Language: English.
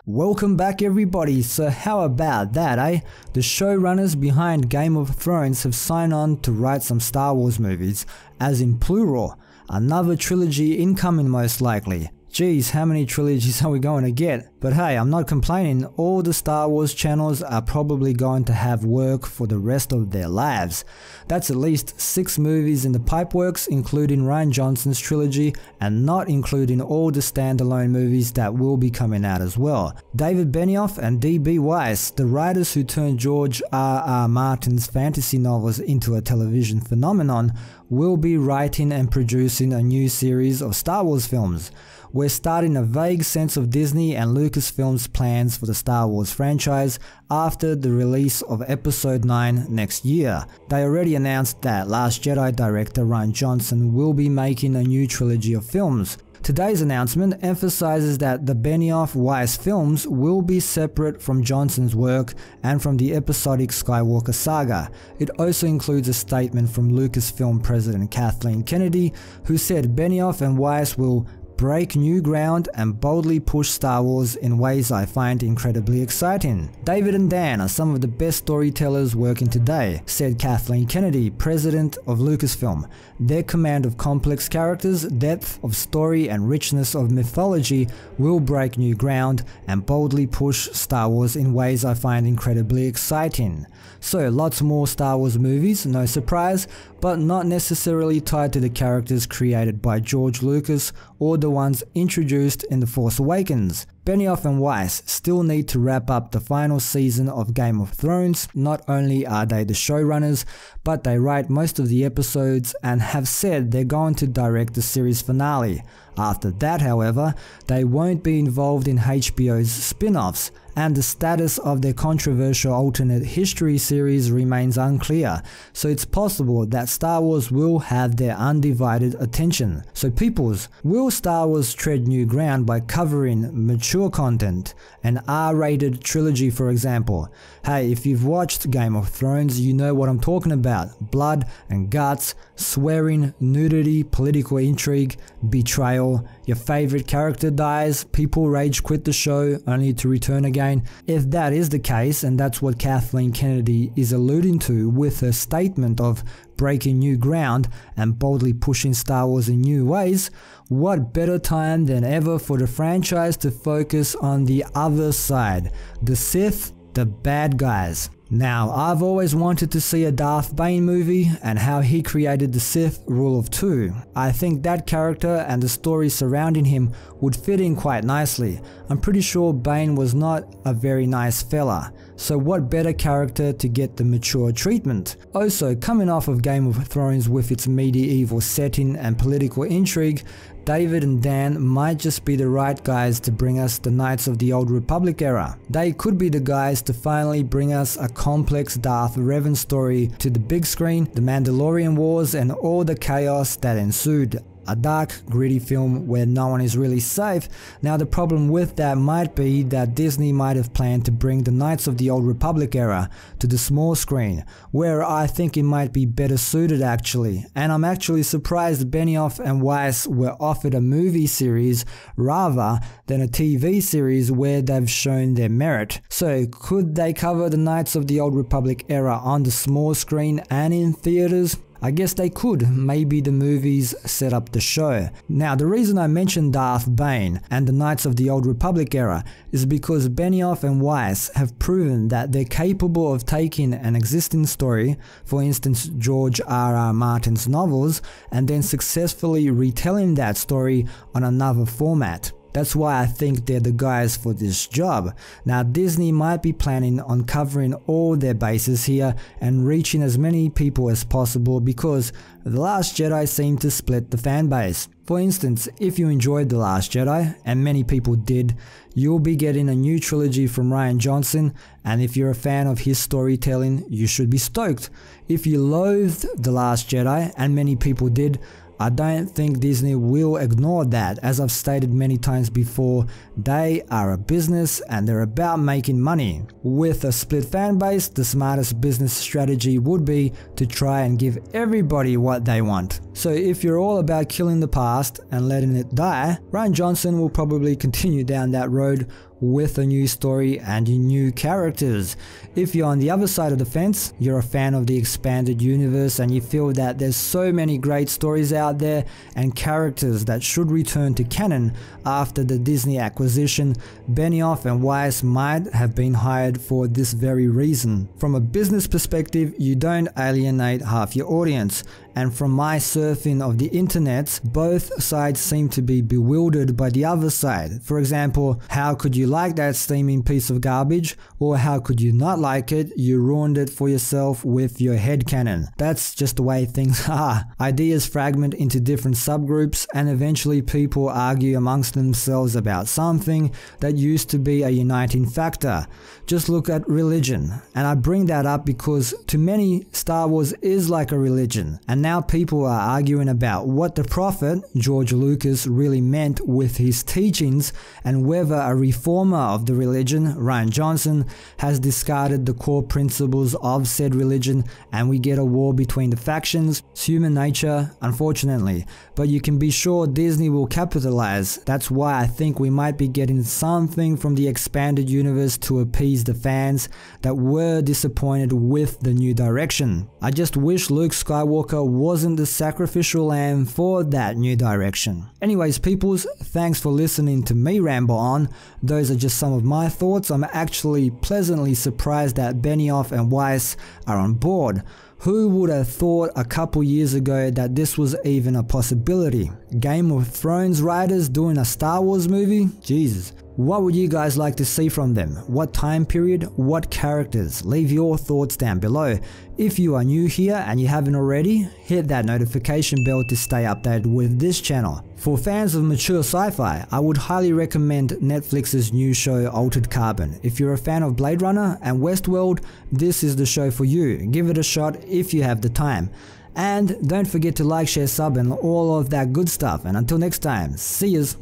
Welcome back everybody. So how about that, eh? The showrunners behind Game of Thrones have signed on to write some Star Wars movies, as in plural. Another trilogy incoming most likely. Geez, how many trilogies are we going to get? But hey, I'm not complaining, all the Star Wars channels are probably going to have work for the rest of their lives. That's at least 6 movies in the pipeworks, including Rian Johnson's trilogy, and not including all the standalone movies that will be coming out as well. David Benioff and D.B.Weiss, the writers who turned George R.R. Martin's fantasy novels into a television phenomenon, will be writing and producing a new series of Star Wars films. We're starting a vague sense of Disney and Lucasfilm's plans for the Star Wars franchise after the release of Episode 9 next year. They already announced that Last Jedi director Rian Johnson will be making a new trilogy of films. Today's announcement emphasizes that the Benioff-Weiss films will be separate from Johnson's work and from the episodic Skywalker saga. It also includes a statement from Lucasfilm president Kathleen Kennedy, who said Benioff and Weiss will break new ground and boldly push Star Wars in ways I find incredibly exciting. David and Dan are some of the best storytellers working today, said Kathleen Kennedy, president of Lucasfilm. Their command of complex characters, depth of story and richness of mythology will break new ground and boldly push Star Wars in ways I find incredibly exciting. So lots more Star Wars movies, no surprise, but not necessarily tied to the characters created by George Lucas or the ones introduced in The Force Awakens. Benioff and Weiss still need to wrap up the final season of Game of Thrones. Not only are they the showrunners, but they write most of the episodes and have said they're going to direct the series finale. After that, however, they won't be involved in HBO's spin-offs, and the status of their controversial alternate history series remains unclear, so it's possible that Star Wars will have their undivided attention. So peoples, will Star Wars tread new ground by covering mature content, an R-rated trilogy for example? Hey, if you've watched Game of Thrones, you know what I'm talking about. Blood and guts, swearing, nudity, political intrigue, betrayal, your favorite character dies, people rage quit the show only to return again. If that is the case, and that's what Kathleen Kennedy is alluding to with her statement of breaking new ground and boldly pushing Star Wars in new ways, what better time than ever for the franchise to focus on the other side, the Sith, the bad guys. Now, I've always wanted to see a Darth Bane movie and how he created the Sith Rule of Two. I think that character and the story surrounding him would fit in quite nicely. I'm pretty sure Bane was not a very nice fella, so what better character to get the mature treatment? Also, coming off of Game of Thrones with its medieval setting and political intrigue, David and Dan might just be the right guys to bring us the Knights of the Old Republic era. They could be the guys to finally bring us a complex Darth Revan story to the big screen, the Mandalorian Wars and all the chaos that ensued. A dark, gritty film where no one is really safe. Now the problem with that might be that Disney might have planned to bring the Knights of the Old Republic era to the small screen, where I think it might be better suited actually. And I'm actually surprised Benioff and Weiss were offered a movie series rather than a TV series where they've shown their merit. So could they cover the Knights of the Old Republic era on the small screen and in theaters? I guess they could. Maybe the movies set up the show. Now, the reason I mentioned Darth Bane and the Knights of the Old Republic era is because Benioff and Weiss have proven that they're capable of taking an existing story, for instance George R.R. Martin's novels, and then successfully retelling that story on another format. That's why I think they're the guys for this job. Now Disney might be planning on covering all their bases here and reaching as many people as possible because The Last Jedi seemed to split the fan base. For instance, if you enjoyed The Last Jedi, and many people did, you'll be getting a new trilogy from Rian Johnson, and if you're a fan of his storytelling, you should be stoked. If you loathed The Last Jedi, and many people did, I don't think Disney will ignore that. As I've stated many times before, they are a business and they're about making money. With a split fan base, the smartest business strategy would be to try and give everybody what they want. So if you're all about killing the past and letting it die, Rian Johnson will probably continue down that road with a new story and new characters. If you're on the other side of the fence, you're a fan of the expanded universe and you feel that there's so many great stories out there and characters that should return to canon after the Disney acquisition, Benioff and Weiss might have been hired for this very reason. From a business perspective, you don't alienate half your audience. And from my surfing of the internet, both sides seem to be bewildered by the other side. For example, how could you like that steaming piece of garbage? Or how could you not like it? You ruined it for yourself with your headcanon. That's just the way things are. Ideas fragment into different subgroups and eventually people argue amongst themselves about something that used to be a uniting factor. Just look at religion. And I bring that up because to many, Star Wars is like a religion. And now people are arguing about what the prophet, George Lucas, really meant with his teachings and whether a reformer of the religion, Rian Johnson, has discarded the core principles of said religion and we get a war between the factions. It's human nature, unfortunately, but you can be sure Disney will capitalize. That's why I think we might be getting something from the expanded universe to appease the fans that were disappointed with the new direction. I just wish Luke Skywalker wasn't the sacrificial lamb for that new direction. Anyways, peoples, thanks for listening to me ramble on. Those are just some of my thoughts. I'm actually pleasantly surprised that Benioff and Weiss are on board. Who would have thought a couple years ago that this was even a possibility? Game of Thrones writers doing a Star Wars movie? Jesus. What would you guys like to see from them? What time period? What characters? Leave your thoughts down below. If you are new here and you haven't already, hit that notification bell to stay updated with this channel. For fans of mature sci-fi, I would highly recommend Netflix's new show Altered Carbon. If you're a fan of Blade Runner and Westworld, this is the show for you. Give it a shot if you have the time. And don't forget to like, share, sub and all of that good stuff. And until next time, see yous.